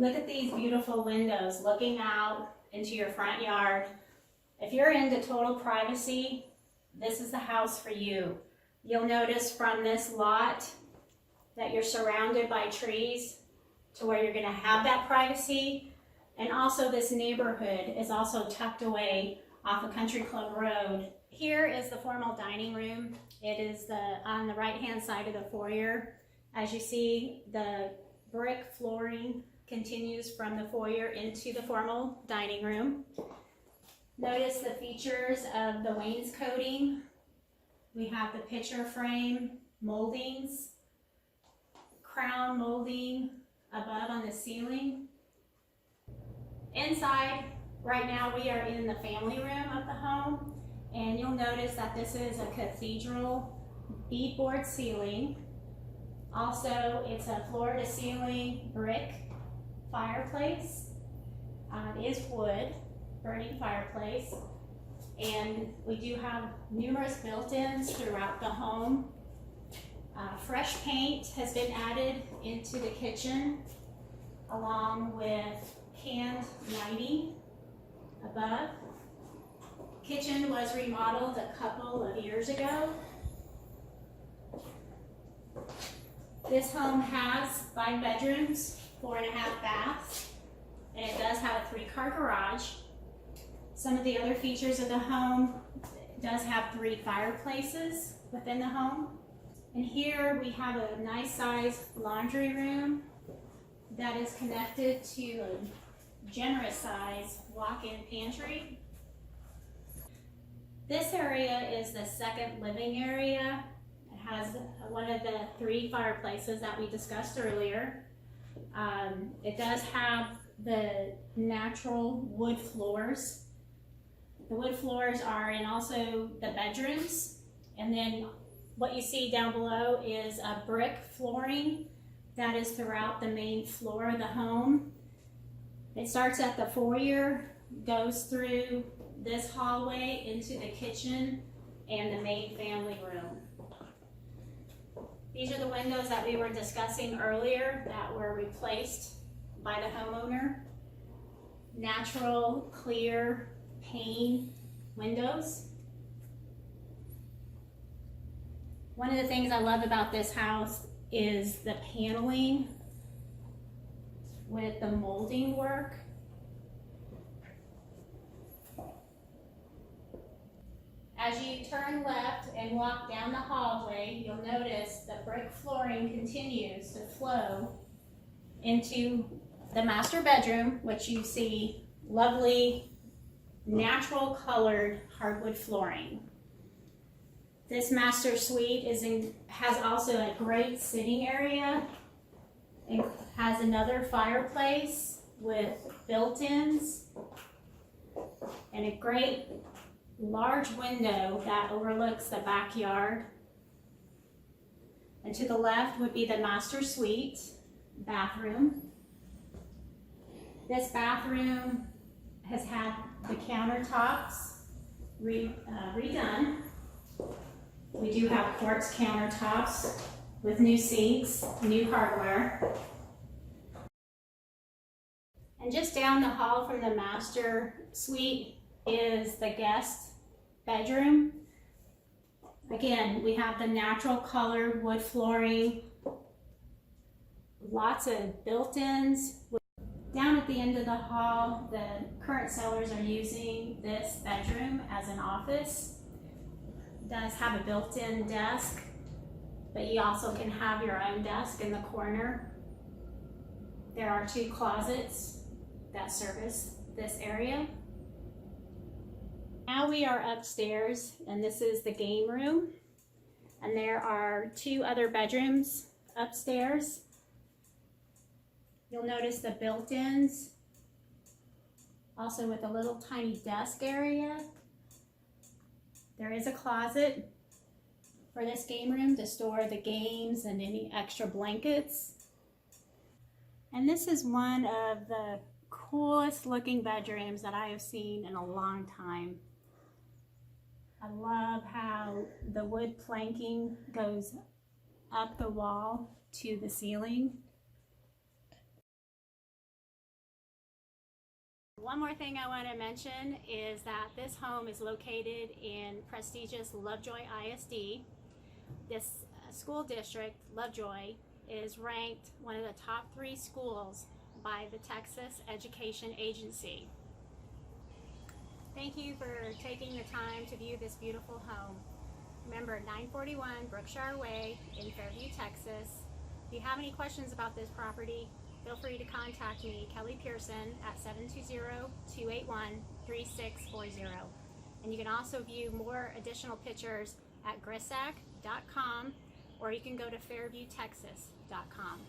Look at these beautiful windows looking out into your front yard. If you're into total privacy, this is the house for you. You'll notice from this lot that you're surrounded by trees to where you're going to have that privacy. And also this neighborhood is also tucked away off of Country Club Road. Here is the formal dining room. It is on the right-hand side of the foyer. As you see, the brick flooring continues from the foyer into the formal dining room. Notice the features of the wainscoting. We have the picture frame moldings, crown molding above on the ceiling. Inside, right now we are in the family room of the home, and you'll notice that this is a cathedral beadboard ceiling. Also, it's a floor-to-ceiling brick fireplace. It is wood, burning fireplace, and we do have numerous built-ins throughout the home. Fresh paint has been added into the kitchen, along with canned lighting above. Kitchen was remodeled a couple of years ago. This home has 5 bedrooms, 4.5 baths, and it does have a 3-car garage. Some of the other features of the home does have 3 fireplaces within the home. And here we have a nice sized laundry room that is connected to a generous size walk-in pantry. This area is the second living area. It has one of the 3 fireplaces that we discussed earlier. It does have the natural wood floors. The wood floors are in also the bedrooms, and then what you see down below is a brick flooring that is throughout the main floor of the home. It starts at the foyer, goes through this hallway into the kitchen and the main family room. These are the windows that we were discussing earlier that were replaced by the homeowner. Natural, clear pane windows. One of the things I love about this house is the paneling with the molding work. As you turn left and walk down the hallway, you'll notice the brick flooring continues to flow into the master bedroom, which you see lovely natural colored hardwood flooring. This master suite has also a great sitting area. It has another fireplace with built-ins and a great large window that overlooks the backyard. And to the left would be the master suite bathroom. This bathroom has had the countertops redone. We do have quartz countertops with new sinks, new hardware. And just down the hall from the master suite is the guest bedroom. Again, we have the natural colored wood flooring, lots of built-ins. Down at the end of the hall, the current sellers are using this bedroom as an office. It does have a built-in desk, but you also can have your own desk in the corner. There are 2 closets that service this area. Now we are upstairs, and this is the game room, and there are 2 other bedrooms upstairs. You'll notice the built-ins, also with a little tiny desk area. There is a closet for this game room to store the games and any extra blankets. And this is one of the coolest looking bedrooms that I have seen in a long time. I love how the wood planking goes up the wall to the ceiling. One more thing I want to mention is that this home is located in prestigious Lovejoy ISD. This school district, Lovejoy, is ranked one of the top 3 schools by the Texas Education Agency. Thank you for taking the time to view this beautiful home. Remember, 941 Berkshire Way in Fairview, Texas. If you have any questions about this property, feel free to contact me, Kelly Pearson, at 720-281-3640. And you can also view more additional pictures at grisac.com, or you can go to fairviewtexas.com.